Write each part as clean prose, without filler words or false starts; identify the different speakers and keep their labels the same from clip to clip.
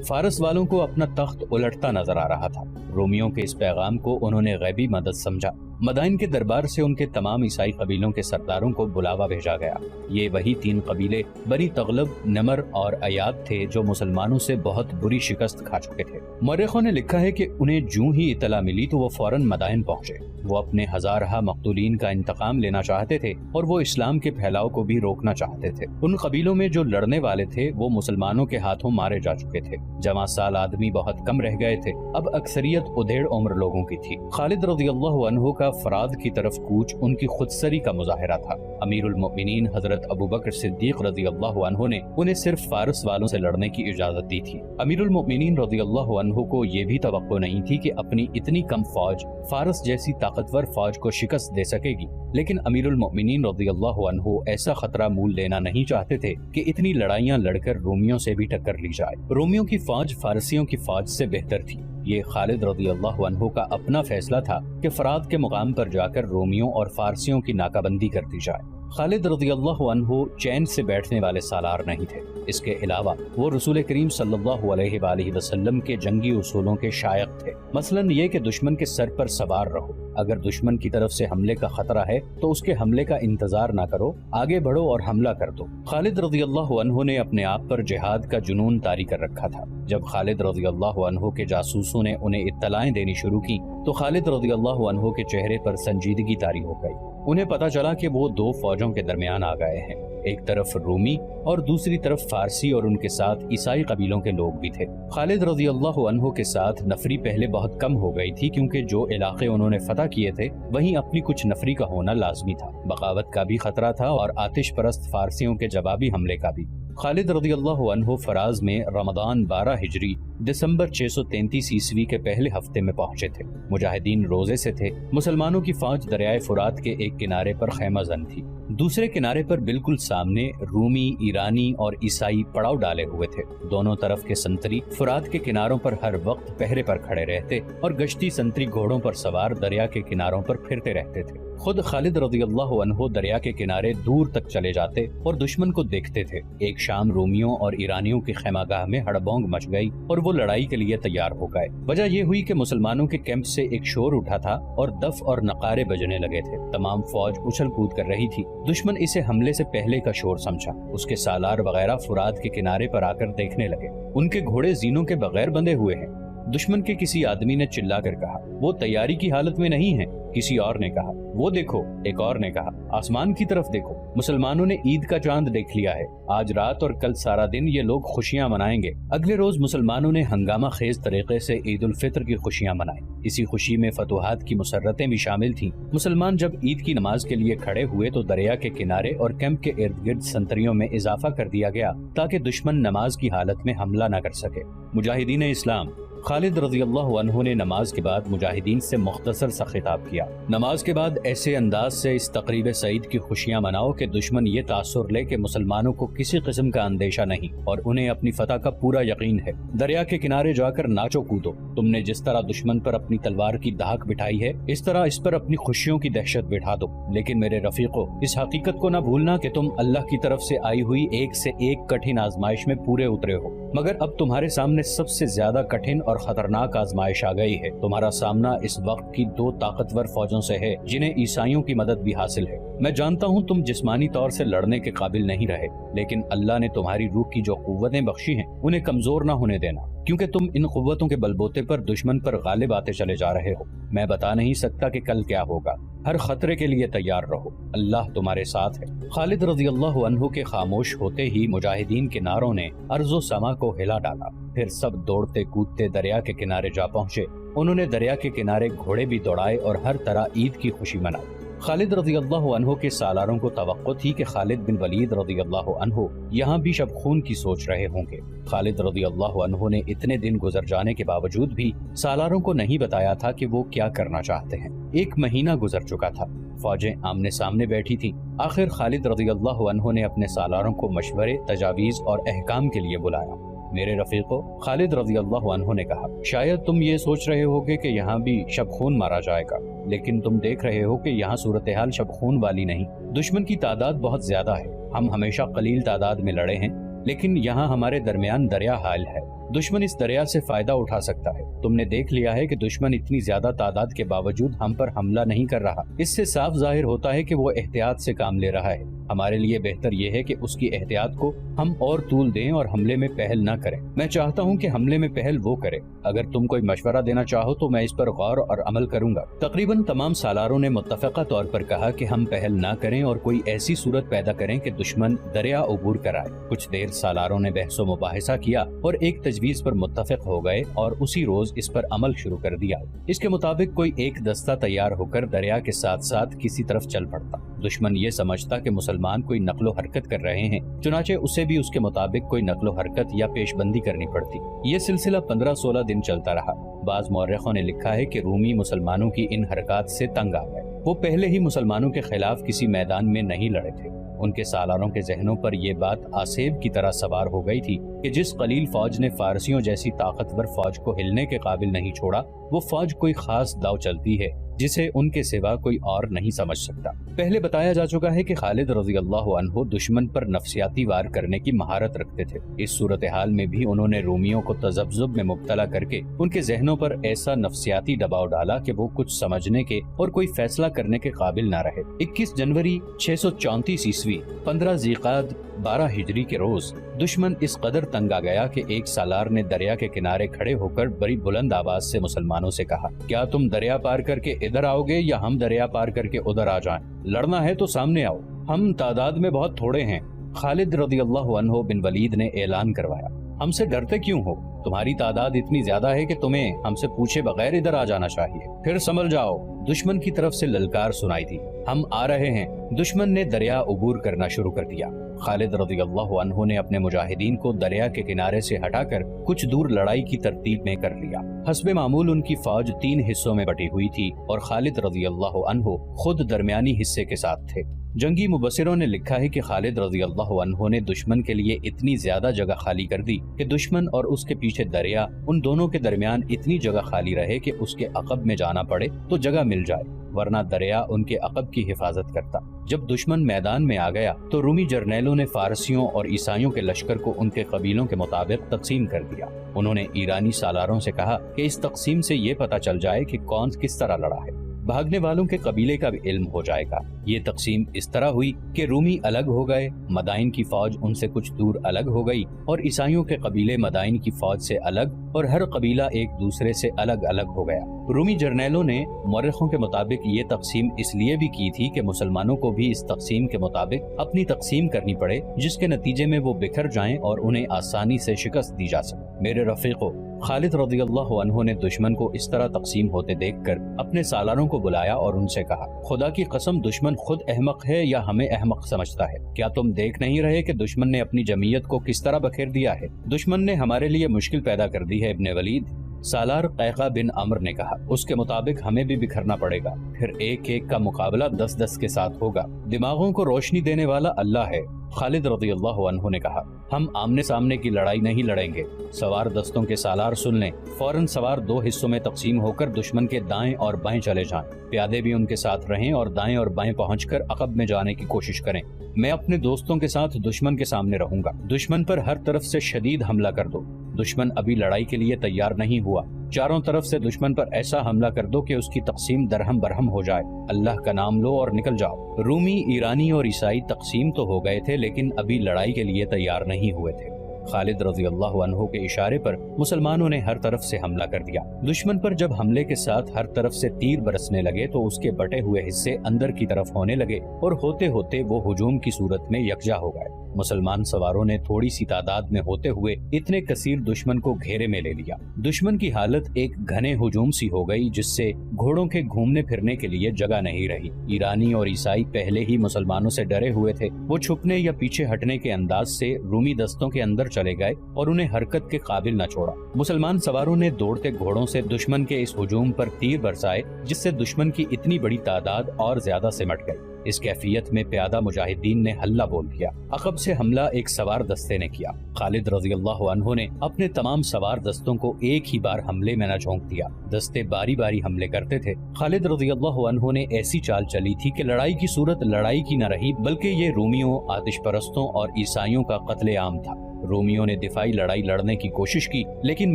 Speaker 1: فارس والوں کو اپنا تخت الٹتا نظر آ رہا تھا۔ رومیوں کے اس پیغام کو انہوں نے غیبی مدد سمجھا۔ مدائن کے دربار سے ان کے تمام عیسائی قبیلوں کے سرداروں کو بلاوا بھیجا گیا۔ یہ وہی 3 قبیلے بنی تغلب، نمر اور ایاد تھے جو مسلمانوں سے بہت بری شکست کھا چکے تھے۔ مورخوں نے لکھا ہے کہ انہیں جوں ہی اطلاع ملی تو وہ فوراً مدائن پہنچے۔ وہ اپنے ہزارہا مقتولین کا انتقام لینا چاہتے تھے اور وہ اسلام کے پھیلاؤ کو بھی روکنا چاہتے تھے۔ ان قبیلوں میں جو لڑنے والے تھے وہ مسلمانوں کے ہاتھوں مارے جا چکے تھے۔ جوان سال آدمی بہت کم رہ گئے تھے، اب اکثریت ادھیڑ عمر لوگوں کی تھی۔ خالد رضی اللہ عنہ کا فرات کی طرف کوچ ان کی خودسری کا مظاہرہ تھا۔ امیر المؤمنین حضرت ابوبکر صدیق رضی اللہ عنہ نے انہیں صرف فارس والوں سے لڑنے کی اجازت دی تھی۔ امیر المؤمنین رضی اللہ عنہ کو یہ بھی توقع نہیں تھی کہ اپنی اتنی کم فوج فارس جیسی طاقتور فوج کو شکست دے سکے گی، لیکن امیر المؤمنین رضی اللہ عنہ ایسا خطرہ مول لینا نہیں چاہتے تھے کہ اتنی لڑائیاں لڑ کر رومیوں سے بھی ٹکر لی جائے۔ رومیوں کی فوج فارسیوں کی فوج سے بہتر تھی۔ یہ خالد رضی اللہ عنہ کا اپنا فیصلہ تھا کہ فرات کے مقام پر جا کر رومیوں اور فارسیوں کی ناکہ بندی کر دی جائے۔ خالد رضی اللہ عنہ چین سے بیٹھنے والے سالار نہیں تھے۔ اس کے علاوہ وہ رسول کریم صلی اللہ علیہ وآلہ وسلم کے جنگی اصولوں کے شائق تھے، مثلاً یہ کہ دشمن کے سر پر سوار رہو، اگر دشمن کی طرف سے حملے کا خطرہ ہے تو اس کے حملے کا انتظار نہ کرو، آگے بڑھو اور حملہ کر دو۔ خالد رضی اللہ عنہ نے اپنے آپ پر جہاد کا جنون طاری کر رکھا تھا۔ جب خالد رضی اللہ عنہ کے جاسوسوں نے انہیں اطلاعیں دینی شروع کی تو خالد رضی اللہ عنہ کے چہرے پر سنجیدگی طاری ہو گئی۔ انہیں پتا چلا کہ وہ 2 فوجوں کے درمیان آ گئے ہیں، ایک طرف رومی اور دوسری طرف فارسی اور ان کے ساتھ عیسائی قبیلوں کے لوگ بھی تھے۔ خالد رضی اللہ عنہ کے ساتھ نفری پہلے بہت کم ہو گئی تھی، کیونکہ جو علاقے انہوں نے فتح کیے تھے وہیں اپنی کچھ نفری کا ہونا لازمی تھا۔ بغاوت کا بھی خطرہ تھا اور آتش پرست فارسیوں کے جوابی حملے کا بھی۔ خالد رضی اللہ عنہ فراز میں رمضان 12 ہجری دسمبر 633 عیسوی کے پہلے ہفتے میں پہنچے تھے۔ مجاہدین روزے سے تھے۔ مسلمانوں کی فوج دریائے فرات کے ایک کنارے پر خیمہ زن تھی، دوسرے کنارے پر بالکل سامنے رومی، ایرانی اور عیسائی پڑاؤ ڈالے ہوئے تھے۔ دونوں طرف کے سنتری فرات کے کناروں پر ہر وقت پہرے پر کھڑے رہتے اور گشتی سنتری گھوڑوں پر سوار دریا کے کناروں پر پھرتے رہتے تھے۔ خود خالد رضی اللہ عنہ دریا کے کنارے دور تک چلے جاتے اور دشمن کو دیکھتے تھے۔ ایک شام رومیوں اور ایرانیوں کی خیمہ گاہ میں ہڑبونگ مچ گئی اور وہ لڑائی کے لیے تیار ہو گئے۔ وجہ یہ ہوئی کہ مسلمانوں کے کیمپ سے ایک شور اٹھا تھا اور دف اور نقارے بجنے لگے تھے۔ تمام فوج اچھل کود کر رہی تھی۔ دشمن اسے حملے سے پہلے کا شور سمجھا۔ اس کے سالار وغیرہ فرات کے کنارے پر آ کر دیکھنے لگے۔ ان کے گھوڑے زینوں کے بغیر بندھے ہوئے ہیں۔ دشمن کے کسی آدمی نے چلا کر کہا، وہ تیاری کی حالت میں نہیں ہیں۔ کسی اور نے کہا، وہ دیکھو۔ ایک اور نے کہا، آسمان کی طرف دیکھو، مسلمانوں نے عید کا چاند دیکھ لیا ہے۔ آج رات اور کل سارا دن یہ لوگ خوشیاں منائیں گے۔ اگلے روز مسلمانوں نے ہنگامہ خیز طریقے سے عید الفطر کی خوشیاں منائیں۔ اسی خوشی میں فتوحات کی مسرتیں بھی شامل تھیں۔ مسلمان جب عید کی نماز کے لیے کھڑے ہوئے تو دریا کے کنارے اور کیمپ کے ارد گرد سنتریوں میں اضافہ کر دیا گیا تاکہ دشمن نماز کی حالت میں حملہ نہ کر سکے۔ مجاہدین اسلام، خالد رضی اللہ عنہ نے نماز کے بعد مجاہدین سے مختصر سا خطاب کیا۔ نماز کے بعد ایسے انداز سے اس تقریب سعید کی خوشیاں مناؤ کہ دشمن یہ تاثر لے کہ مسلمانوں کو کسی قسم کا اندیشہ نہیں اور انہیں اپنی فتح کا پورا یقین ہے۔ دریا کے کنارے جا کر ناچو کودو۔ تم نے جس طرح دشمن پر اپنی تلوار کی دھاک بٹھائی ہے، اس طرح اس پر اپنی خوشیوں کی دہشت بٹھا دو۔ لیکن میرے رفیقو، اس حقیقت کو نہ بھولنا کہ تم اللہ کی طرف سے آئی ہوئی ایک سے ایک کٹھن آزمائش میں پورے اترے ہو، مگر اب تمہارے سامنے سب سے زیادہ کٹھن اور خطرناک آزمائش آ گئی ہے۔ تمہارا سامنا اس وقت کی 2 طاقتور فوجوں سے ہے جنہیں عیسائیوں کی مدد بھی حاصل ہے۔ میں جانتا ہوں تم جسمانی طور سے لڑنے کے قابل نہیں رہے، لیکن اللہ نے تمہاری روح کی جو قوتیں بخشی ہیں انہیں کمزور نہ ہونے دینا، کیونکہ تم ان قوتوں کے بلبوتے پر دشمن پر غالب آتے چلے جا رہے ہو۔ میں بتا نہیں سکتا کہ کل کیا ہوگا۔ ہر خطرے کے لیے تیار رہو، اللہ تمہارے ساتھ ہے۔ خالد رضی اللہ عنہ کے خاموش ہوتے ہی مجاہدین کے نعروں نے ارض و سما کو ہلا ڈالا۔ پھر سب دوڑتے کودتے دریا کے کنارے جا پہنچے۔ انہوں نے دریا کے کنارے گھوڑے بھی دوڑائے اور ہر طرح عید کی خوشی منائی۔ خالد رضی اللہ عنہ کے سالاروں کو توقع تھی کہ خالد بن ولید رضی اللہ عنہ یہاں بھی شب خون کی سوچ رہے ہوں گے۔ خالد رضی اللہ عنہ نے اتنے دن گزر جانے کے باوجود بھی سالاروں کو نہیں بتایا تھا کہ وہ کیا کرنا چاہتے ہیں۔ 1 مہینہ گزر چکا تھا، فوجیں آمنے سامنے بیٹھی تھیں۔ آخر خالد رضی اللہ عنہ نے اپنے سالاروں کو مشورے، تجاویز اور احکام کے لیے بلایا۔ میرے رفیقو، خالد رضی اللہ عنہ نے کہا، شاید تم یہ سوچ رہے ہوگے کہ یہاں بھی شب خون مارا جائے گا، لیکن تم دیکھ رہے ہو کہ یہاں صورتحال شب خون والی نہیں۔ دشمن کی تعداد بہت زیادہ ہے۔ ہم ہمیشہ قلیل تعداد میں لڑے ہیں، لیکن یہاں ہمارے درمیان دریا حائل ہے۔ دشمن اس دریا سے فائدہ اٹھا سکتا ہے۔ تم نے دیکھ لیا ہے کہ دشمن اتنی زیادہ تعداد کے باوجود ہم پر حملہ نہیں کر رہا۔ اس سے صاف ظاہر ہوتا ہے کہ وہ احتیاط سے کام لے رہا ہے۔ ہمارے لیے بہتر یہ ہے کہ اس کی احتیاط کو ہم اور طول دیں اور حملے میں پہل نہ کریں۔ میں چاہتا ہوں کہ حملے میں پہل وہ کرے۔ اگر تم کوئی مشورہ دینا چاہو تو میں اس پر غور اور عمل کروں گا۔ تقریباً تمام سالاروں نے متفقہ طور پر کہا کہ ہم پہل نہ کریں اور کوئی ایسی صورت پیدا کریں کہ دشمن دریا عبور کرائے۔ کچھ دیر سالاروں نے بحث و مباحثہ کیا اور ایک تجویز پر متفق ہو گئے اور اسی روز اس پر عمل شروع کر دیا۔ اس کے مطابق کوئی ایک دستہ تیار ہو کر دریا کے ساتھ ساتھ کسی طرف چل پڑتا۔ دشمن یہ سمجھتا کہ مسلمان کوئی نقل و حرکت کر رہے ہیں، چنانچہ اسے بھی اس کے مطابق کوئی نقل و حرکت یا پیش بندی کرنی پڑتی۔ یہ سلسلہ 15-16 دن چلتا رہا۔ بعض مورخوں نے لکھا ہے کہ رومی مسلمانوں کی ان حرکات سے تنگ آ گئے۔ وہ پہلے ہی مسلمانوں کے خلاف کسی میدان میں نہیں لڑے تھے۔ ان کے سالاروں کے ذہنوں پر یہ بات آسیب کی طرح سوار ہو گئی تھی کہ جس قلیل فوج نے فارسیوں جیسی طاقتور فوج کو ہلنے کے قابل نہیں چھوڑا، وہ فوج کوئی خاص داؤ چلتی ہے جسے ان کے سوا کوئی اور نہیں سمجھ سکتا۔ پہلے بتایا جا چکا ہے کہ خالد رضی اللہ عنہ دشمن پر نفسیاتی وار کرنے کی مہارت رکھتے تھے۔ اس صورتحال میں بھی انہوں نے رومیوں کو تذبذب میں مبتلا کر کے ان کے ذہنوں پر ایسا نفسیاتی دباؤ ڈالا کہ وہ کچھ سمجھنے کے اور کوئی فیصلہ کرنے کے قابل نہ رہے۔ 21 جنوری 634 عیسوی 15 ذیقعد 12 ہجری کے روز دشمن اس قدر تنگ آ گیا کہ ایک سالار نے دریا کے کنارے کھڑے ہو کر بڑی بلند آواز سے مسلمانوں سے کہا، کیا تم دریا پار کر کے ادھر آؤ گے یا ہم دریا پار کر کے ادھر آ جائیں؟ لڑنا ہے تو سامنے آؤ، ہم تعداد میں بہت تھوڑے ہیں۔ خالد رضی اللہ عنہ بن ولید نے اعلان کروایا، ہم سے ڈرتے کیوں ہو؟ تمہاری تعداد اتنی زیادہ ہے کہ تمہیں ہم سے پوچھے بغیر ادھر آ جانا چاہیے۔ پھر سنبھل جاؤ۔ دشمن کی طرف سے للکار سنائی تھی، ہم آ رہے ہیں۔ دشمن نے دریا عبور کرنا شروع کر دیا۔ خالد رضی اللہ عنہ نے اپنے مجاہدین کو دریا کے کنارے سے ہٹا کر کچھ دور لڑائی کی ترتیب میں کر لیا۔ حسب معمول ان کی فوج 3 حصوں میں بٹی ہوئی تھی اور خالد رضی اللہ عنہ خود درمیانی حصے کے ساتھ تھے۔ جنگی مبصروں نے لکھا ہے کہ خالد رضی اللہ عنہ نے دشمن کے لیے اتنی زیادہ جگہ خالی کر دی کہ دشمن اور اس کے پیچھے دریا، ان دونوں کے درمیان اتنی جگہ خالی رہے کہ اس کے عقب میں جانا پڑے تو جگہ مل جائے، ورنہ دریا ان کے عقب کی حفاظت کرتا۔ جب دشمن میدان میں آ گیا تو رومی جرنیلوں نے فارسیوں اور عیسائیوں کے لشکر کو ان کے قبیلوں کے مطابق تقسیم کر دیا۔ انہوں نے ایرانی سالاروں سے کہا کہ اس تقسیم سے یہ پتہ چل جائے کہ کون کس طرح لڑا ہے، بھاگنے والوں کے قبیلے کا بھی علم ہو جائے گا۔ یہ تقسیم اس طرح ہوئی کہ رومی الگ ہو گئے، مدائن کی فوج ان سے کچھ دور الگ ہو گئی اور عیسائیوں کے قبیلے مدائن کی فوج سے الگ، اور ہر قبیلہ ایک دوسرے سے الگ الگ ہو گیا۔ رومی جرنیلوں نے مورخوں کے مطابق یہ تقسیم اس لیے بھی کی تھی کہ مسلمانوں کو بھی اس تقسیم کے مطابق اپنی تقسیم کرنی پڑے، جس کے نتیجے میں وہ بکھر جائیں اور انہیں آسانی سے شکست دی جا سکے۔ میرے رفیقو، خالد رضی اللہ عنہ نے دشمن کو اس طرح تقسیم ہوتے دیکھ کر اپنے سالاروں کو بلایا اور ان سے کہا، خدا کی قسم دشمن خود احمق ہے یا ہمیں احمق سمجھتا ہے؟ کیا تم دیکھ نہیں رہے کہ دشمن نے اپنی جمعیت کو کس طرح بکھیر دیا ہے؟ دشمن نے ہمارے لیے مشکل پیدا کر دی ہے ابن ولید۔ سالار قیقہ بن عمر نے کہا، اس کے مطابق ہمیں بھی بکھرنا پڑے گا، پھر ایک ایک کا مقابلہ 10-10 کے ساتھ ہوگا۔ دماغوں کو روشنی دینے والا اللہ ہے۔ خالد رضی اللہ عنہ نے کہا، ہم آمنے سامنے کی لڑائی نہیں لڑیں گے۔ سوار دستوں کے سالار سن لیں، فوراً سوار 2 حصوں میں تقسیم ہو کر دشمن کے دائیں اور بائیں چلے جائیں، پیادے بھی ان کے ساتھ رہیں اور دائیں اور بائیں پہنچ کر عقب میں جانے کی کوشش کریں۔ میں اپنے دوستوں کے ساتھ دشمن کے سامنے رہوں گا۔ دشمن پر ہر طرف سے شدید حملہ کر دو۔ دشمن ابھی لڑائی کے لیے تیار نہیں ہوا، چاروں طرف سے دشمن پر ایسا حملہ کر دو کہ اس کی تقسیم درہم برہم ہو جائے۔ اللہ کا نام لو اور نکل جاؤ۔ رومی، ایرانی اور عیسائی تقسیم تو ہو گئے تھے لیکن ابھی لڑائی کے لیے تیار نہیں ہوئے تھے۔ خالد رضی اللہ عنہ کے اشارے پر مسلمانوں نے ہر طرف سے حملہ کر دیا۔ دشمن پر جب حملے کے ساتھ ہر طرف سے تیر برسنے لگے تو اس کے بٹے ہوئے حصے اندر کی طرف ہونے لگے اور ہوتے ہوتے وہ ہجوم کی صورت میں یکجا ہو گئے۔ مسلمان سواروں نے تھوڑی سی تعداد میں ہوتے ہوئے اتنے کثیر دشمن کو گھیرے میں لے لیا۔ دشمن کی حالت ایک گھنے ہجوم سی ہو گئی جس سے گھوڑوں کے گھومنے پھرنے کے لیے جگہ نہیں رہی۔ ایرانی اور عیسائی پہلے ہی مسلمانوں سے ڈرے ہوئے تھے، وہ چھپنے یا پیچھے ہٹنے کے انداز سے رومی دستوں کے اندر چلے گئے اور انہیں حرکت کے قابل نہ چھوڑا۔ مسلمان سواروں نے دوڑتے گھوڑوں سے دشمن کے اس ہجوم پر تیر برسائے جس سے دشمن کی اتنی بڑی تعداد اور زیادہ سمٹ گئی۔ اس کیفیت میں پیادہ مجاہدین نے حلہ بول دیا۔ عقب سے حملہ ایک سوار دستے نے کیا۔ خالد رضی اللہ عنہ نے اپنے تمام سوار دستوں کو ایک ہی بار حملے میں نہ جھونک دیا، دستے باری باری حملے کرتے تھے۔ خالد رضی اللہ عنہ نے ایسی چال چلی تھی کہ لڑائی کی صورت لڑائی کی نہ رہی بلکہ یہ رومیوں، آتش پرستوں اور عیسائیوں کا قتل عام تھا۔ رومیوں نے دفاعی لڑائی لڑنے کی کوشش کی لیکن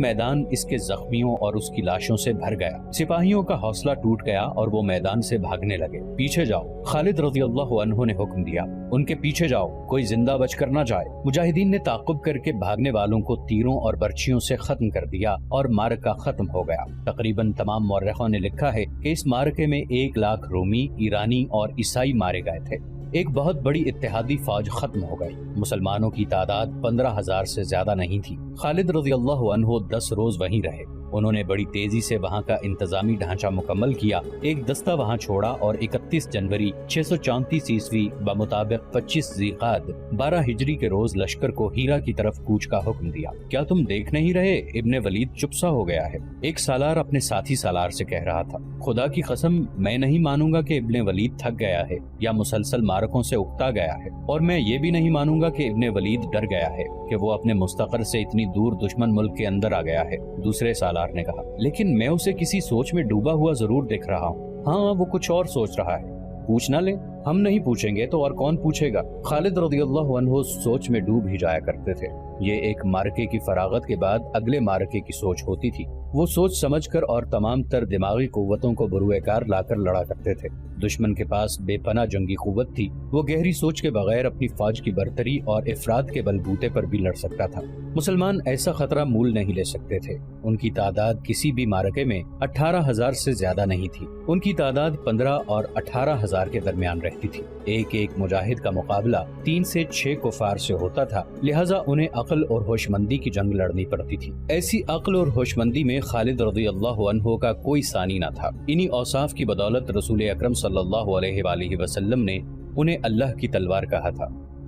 Speaker 1: میدان اس کے زخمیوں اور اس کی لاشوں سے بھر گیا۔ سپاہیوں کا حوصلہ ٹوٹ گیا اور وہ میدان سے بھاگنے لگے۔ پیچھے جاؤ، خالد رضی اللہ عنہ نے حکم دیا، ان کے پیچھے جاؤ، کوئی زندہ بچ کر نہ جائے۔ مجاہدین نے تعاقب کر کے بھاگنے والوں کو تیروں اور برچھیوں سے ختم کر دیا اور معرکہ ختم ہو گیا۔ تقریباً تمام مورخوں نے لکھا ہے کہ اس معرکے میں 1 لاکھ رومی، ایرانی اور عیسائی مارے گئے تھے۔ ایک بہت بڑی اتحادی فوج ختم ہو گئی۔ مسلمانوں کی تعداد 15,000 سے زیادہ نہیں تھی۔ خالد رضی اللہ عنہ 10 روز وہیں رہے۔ انہوں نے بڑی تیزی سے وہاں کا انتظامی ڈھانچہ مکمل کیا، ایک دستہ وہاں چھوڑا اور 31 جنوری 634 عیسوی بمطابق 25 ذی-القعدہ 12 ہجری کے روز لشکر کو ہیرا کی طرف کوچ کا حکم دیا۔ کیا تم دیکھ نہیں رہے؟ ابن ولید چپ سا ہو گیا ہے۔ ایک سالار اپنے ساتھی سالار سے کہہ رہا تھا، خدا کی قسم میں نہیں مانوں گا کہ ابن ولید تھک گیا ہے یا مسلسل مارکوں سے اکتا گیا ہے، اور میں یہ بھی نہیں مانوں گا کہ ابن ولید ڈر گیا ہے کہ وہ اپنے مستقر سے اتنی دور دشمن ملک کے اندر آ گیا ہے۔ دوسرے سالار نے کہا، لیکن میں اسے کسی سوچ میں ڈوبا ہوا ضرور دیکھ رہا ہوں۔ ہاں، وہ کچھ اور سوچ رہا ہے۔ پوچھ نہ لیں؟ ہم نہیں پوچھیں گے تو اور کون پوچھے گا؟ خالد رضی اللہ عنہ سوچ میں ڈوب ہی جایا کرتے تھے۔ یہ ایک مارکے کی فراغت کے بعد اگلے مارکے کی سوچ ہوتی تھی۔ وہ سوچ سمجھ کر اور تمام تر دماغی قوتوں کو بروئے کار لا کر لڑا کرتے تھے۔ دشمن کے پاس بے پناہ جنگی قوت تھی، وہ گہری سوچ کے بغیر اپنی فوج کی برتری اور افراد کے بلبوتے پر بھی لڑ سکتا تھا۔ مسلمان ایسا خطرہ مول نہیں لے سکتے تھے۔ ان کی تعداد کسی بھی مارکے میں 18,000 سے زیادہ نہیں تھی۔ ان کی تعداد 15 اور 18,000 کے درمیان رہتی تھی۔ ایک ایک مجاہد کا مقابلہ 3 سے 6 کفار سے ہوتا تھا، لہٰذا انہیں عقل اور ہوش مندی کی جنگ لڑنی پڑتی تھی۔ ایسی عقل اور ہوش مندی میں خالد رضی اللہ عنہ کا کوئی ثانی نہ تھا۔ انہی اوصاف کی بدولت رسول اکرم صلی اللہ علیہ وآلہ وسلم نے انہیں اللہ کی تلوار کہا تھا۔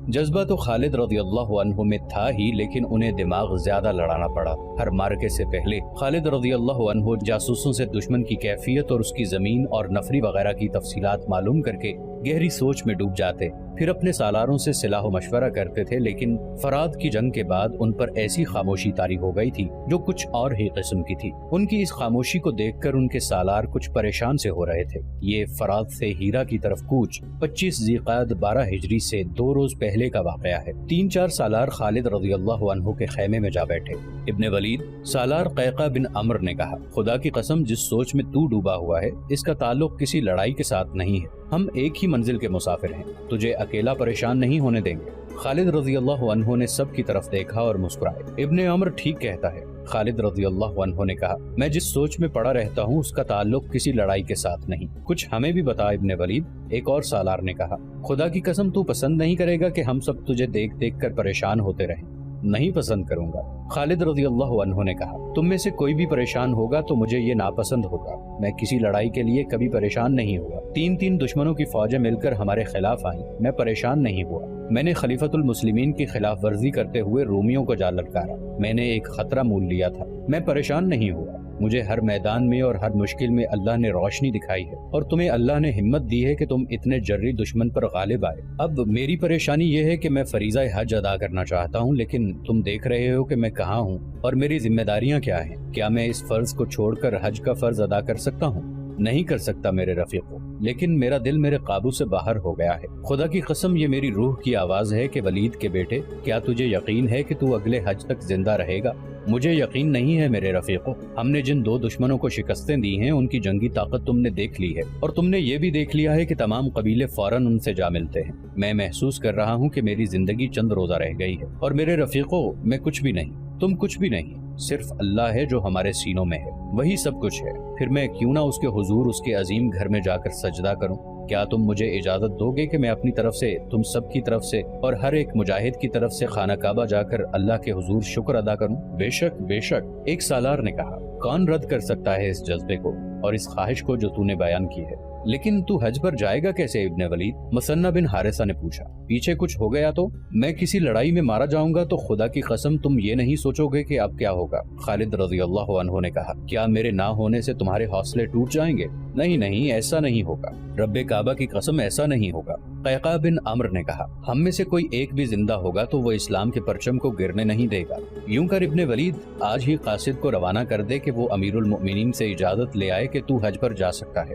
Speaker 1: جذبہ تو خالد رضی اللہ عنہ میں تھا ہی، لیکن انہیں دماغ زیادہ لڑانا پڑا۔ ہر مارکے سے پہلے خالد رضی اللہ عنہ جاسوسوں سے دشمن کی کیفیت اور اس کی زمین اور نفری وغیرہ کی تفصیلات معلوم کر کے گہری سوچ میں ڈوب جاتے، پھر اپنے سالاروں سے صلاح و مشورہ کرتے تھے، لیکن فرات کی جنگ کے بعد ان پر ایسی خاموشی طاری ہو گئی تھی جو کچھ اور ہی قسم کی تھی۔ ان کی اس خاموشی کو دیکھ کر ان کے سالار کچھ پریشان سے ہو رہے تھے۔ یہ فرات سے ہیرا کی طرف کوچ 25 ذی-القعدہ 12 ہجری سے 2 روز پہلے کا واقعہ ہے۔ 3-4 سالار خالد رضی اللہ عنہ کے خیمے میں جا بیٹھے۔ ابن ولید، سالار قیقہ بن عمرو نے کہا، خدا کی قسم جس سوچ میں تو ڈوبا ہوا ہے اس کا تعلق کسی لڑائی کے ساتھ نہیں ہے۔ ہم ایک ہی منزل کے مسافر ہیں، تجھے اکیلا پریشان نہیں ہونے دیں گے۔ خالد رضی اللہ عنہ نے سب کی طرف دیکھا اور مسکرائے۔ ابن عمرو ٹھیک کہتا ہے، خالد رضی اللہ عنہ نے کہا، میں جس سوچ میں پڑا رہتا ہوں اس کا تعلق کسی لڑائی کے ساتھ نہیں۔ کچھ ہمیں بھی بتا ابن ولید، ایک اور سالار نے کہا۔ خدا کی قسم تو پسند نہیں کرے گا کہ ہم سب تجھے دیکھ دیکھ کر پریشان ہوتے رہیں۔ نہیں پسند کروں گا، خالد رضی اللہ عنہ نے کہا۔ تم میں سے کوئی بھی پریشان ہوگا تو مجھے یہ ناپسند ہوگا۔ میں کسی لڑائی کے لیے کبھی پریشان نہیں ہوا۔ 3 دشمنوں کی فوجیں مل کر ہمارے خلاف آئیں، میں پریشان نہیں ہوا۔ میں نے خلیفۃ المسلمین کی خلاف ورزی کرتے ہوئے رومیوں کو جا للکارا۔ میں نے ایک خطرہ مول لیا تھا، میں پریشان نہیں ہوا۔ مجھے ہر میدان میں اور ہر مشکل میں اللہ نے روشنی دکھائی ہے، اور تمہیں اللہ نے ہمت دی ہے کہ تم اتنے جری دشمن پر غالب آئے۔ اب میری پریشانی یہ ہے کہ میں فریضہ حج ادا کرنا چاہتا ہوں، لیکن تم دیکھ رہے ہو کہ میں کہاں ہوں اور میری ذمہ داریاں کیا ہیں۔ کیا میں اس فرض کو چھوڑ کر حج کا فرض ادا کر سکتا ہوں؟ نہیں کر سکتا میرے رفیقو، لیکن میرا دل میرے قابو سے باہر ہو گیا ہے۔ خدا کی قسم یہ میری روح کی آواز ہے کہ ولید کے بیٹے، کیا تجھے یقین ہے کہ تو اگلے حج تک زندہ رہے گا؟ مجھے یقین نہیں ہے میرے رفیقو۔ ہم نے جن 2 دشمنوں کو شکستیں دی ہیں ان کی جنگی طاقت تم نے دیکھ لی ہے، اور تم نے یہ بھی دیکھ لیا ہے کہ تمام قبیلے فوراً ان سے جا ملتے ہیں۔ میں محسوس کر رہا ہوں کہ میری زندگی چند روزہ رہ گئی ہے، اور میرے رفیقو میں کچھ بھی نہیں، تم کچھ بھی نہیں، صرف اللہ ہے جو ہمارے سینوں میں ہے، وہی سب کچھ ہے۔ پھر میں کیوں نہ اس کے حضور اس کے عظیم گھر میں جا کر سجدہ کروں؟ کیا تم مجھے اجازت دو گے کہ میں اپنی طرف سے، تم سب کی طرف سے اور ہر ایک مجاہد کی طرف سے خانہ کعبہ جا کر اللہ کے حضور شکر ادا کروں؟ بے شک بے شک، ایک سالار نے کہا۔ کون رد کر سکتا ہے اس جذبے کو اور اس خواہش کو جو تو نے بیان کی ہے؟ لیکن تو حج پر جائے گا کیسے ابن ولید؟ مثنہ بن حارثہ نے پوچھا۔ پیچھے کچھ ہو گیا تو میں کسی لڑائی میں مارا جاؤں گا تو خدا کی قسم تم یہ نہیں سوچو گے کہ اب کیا ہوگا۔ خالد رضی اللہ عنہ نے کہا، کیا میرے نہ ہونے سے تمہارے حوصلے ٹوٹ جائیں گے؟ نہیں نہیں، ایسا نہیں ہوگا، رب کعبہ کی قسم ایسا نہیں ہوگا۔ قیقہ بن عمرو نے کہا، ہم میں سے کوئی ایک بھی زندہ ہوگا تو وہ اسلام کے پرچم کو گرنے نہیں دے گا۔ یوں کر ابن ولید، آج ہی قاصد کو روانہ کر دے کہ وہ امیر المؤمنین سے اجازت لے آئے کہ تو حج پر جا سکتا ہے۔